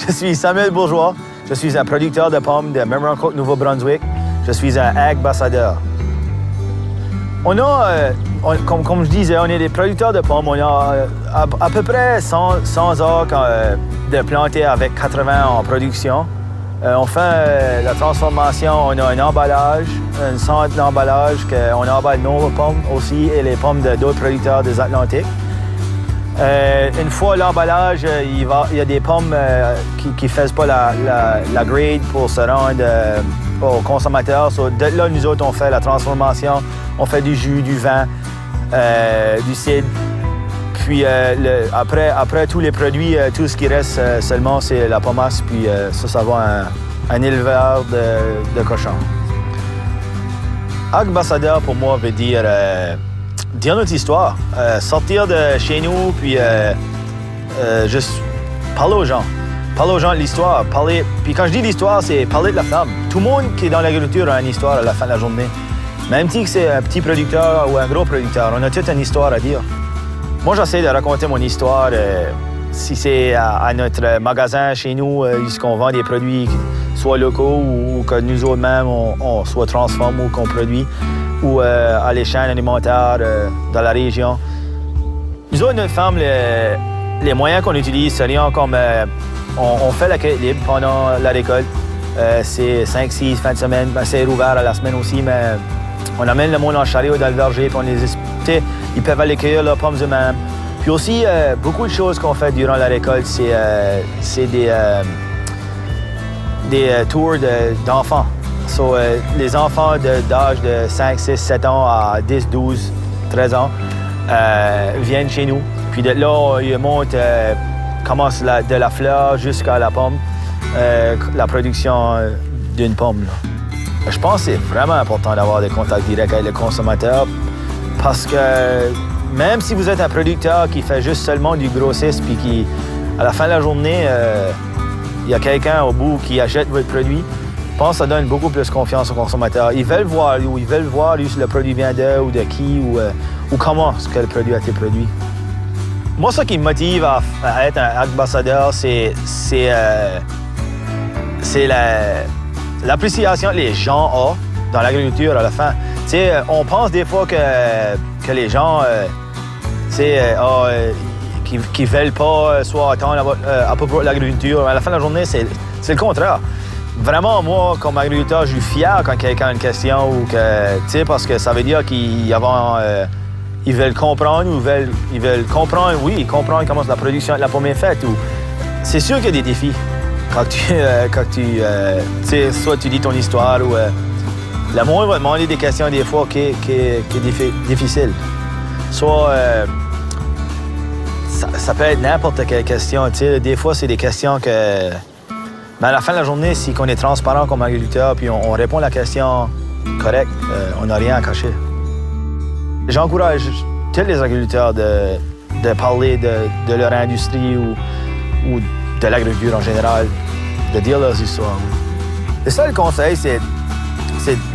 Je suis Samuel Bourgeois. Je suis un producteur de pommes de Memramcook, Nouveau-Brunswick. Je suis un ambassadeur. On a, comme je disais, on est des producteurs de pommes. On a à peu près 100 acres de plantés avec 80 en production. On fait la transformation, on a un emballage, un centre d'emballage qu'on emballe nos pommes aussi et les pommes d'autres producteurs des Atlantiques. Une fois l'emballage, il y a des pommes qui ne font pas la grade pour se rendre aux consommateurs. De là, nous autres, on fait la transformation, on fait du jus, du vin, du cidre. Puis après tous les produits, tout ce qui reste seulement, c'est la pomasse. Puis ça va à un éleveur de cochons. Ambassadeur, pour moi, veut dire dire notre histoire. Sortir de chez nous, puis juste parler aux gens. Parler aux gens de l'histoire. Puis quand je dis l'histoire, c'est parler de la femme. Tout le monde qui est dans l'agriculture a une histoire à la fin de la journée. Même si c'est un petit producteur ou un gros producteur, on a toute une histoire à dire. Moi, j'essaie de raconter mon histoire. Si c'est à notre magasin chez nous, qu'on vend des produits soit locaux ou que nous autres-mêmes, on soit transforme ou qu'on produit, ou à les chaînes alimentaires dans la région. Nous autres, notre femme, les moyens qu'on utilise, c'est rien comme... on fait la cueillette libre pendant la récolte. C'est 5-6 fins de semaine. C'est ouvert à la semaine aussi, mais on amène le monde en chariot dans le verger, puis on les... Ils peuvent aller cueillir leurs pommes eux-mêmes. Puis aussi, beaucoup de choses qu'on fait durant la récolte, c'est des tours d'enfants. Les enfants d'âge de 5, 6, 7 ans à 10, 12, 13 ans viennent chez nous. Puis de là, ils montent, commencent de la fleur jusqu'à la pomme, la production d'une pomme. Là. Je pense que c'est vraiment important d'avoir des contacts directs avec le consommateur parce que même si vous êtes un producteur qui fait juste seulement du grossiste puis qui, à la fin de la journée, il y a quelqu'un au bout qui achète votre produit, je pense que ça donne beaucoup plus confiance aux consommateurs. Ils veulent voir où si le produit vient d'eux ou de qui ou comment ce que le produit a été produit. Moi, ce qui me motive à être un ambassadeur, c'est l'appréciation que les gens ont dans l'agriculture à la fin. T'sais, on pense des fois que les gens qui veulent pas soit attendre à propos de l'agriculture. À la fin de la journée, c'est le contraire. Vraiment, moi, comme agriculteur, je suis fier quand quelqu'un a une question ou que, parce que ça veut dire qu'ils veulent comprendre ou ils veulent comprendre, oui, comprendre comment la production de la pomme est faite. C'est sûr qu'il y a des défis quand soit tu dis ton histoire ou le monde va demander des questions des fois qui est difficile. Soit ça peut être n'importe quelle question. Des fois, c'est des questions que... Mais à la fin de la journée, si on est transparent comme agriculteur puis on répond à la question correcte, on n'a rien à cacher. J'encourage tous les agriculteurs de parler de leur industrie ou de l'agriculture en général, de dire leurs histoires. Le seul conseil, c'est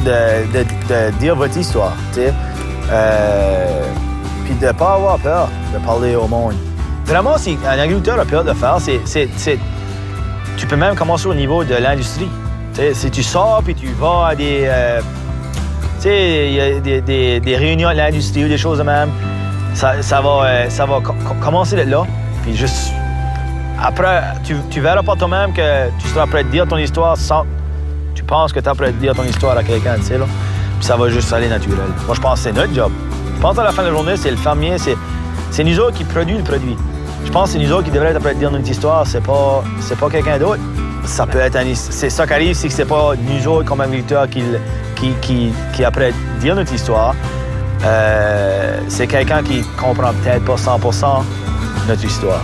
de dire votre histoire, puis de ne pas avoir peur de parler au monde. Vraiment, si un agriculteur a peur de le faire, tu peux même commencer au niveau de l'industrie. Si tu sors puis tu vas à des... il y a des réunions de l'industrie ou des choses de même, ça va commencer de là. Puis juste... Après, tu verras pas toi-même que tu seras prêt à dire ton histoire sans... Tu penses que tu es prêt à dire ton histoire à quelqu'un, tu sais, là. Puis ça va juste aller naturel. Moi, je pense que c'est notre job. Je pense qu'à la fin de la journée, c'est le fermier, c'est nous autres qui produisent le produit. Je pense que c'est nous autres qui devraient être prêts à dire notre histoire, c'est pas quelqu'un d'autre. Ça peut être c'est ça qui arrive, c'est que c'est pas nous autres comme agriculteurs qui après dire notre histoire. C'est quelqu'un qui comprend peut-être pas 100% notre histoire.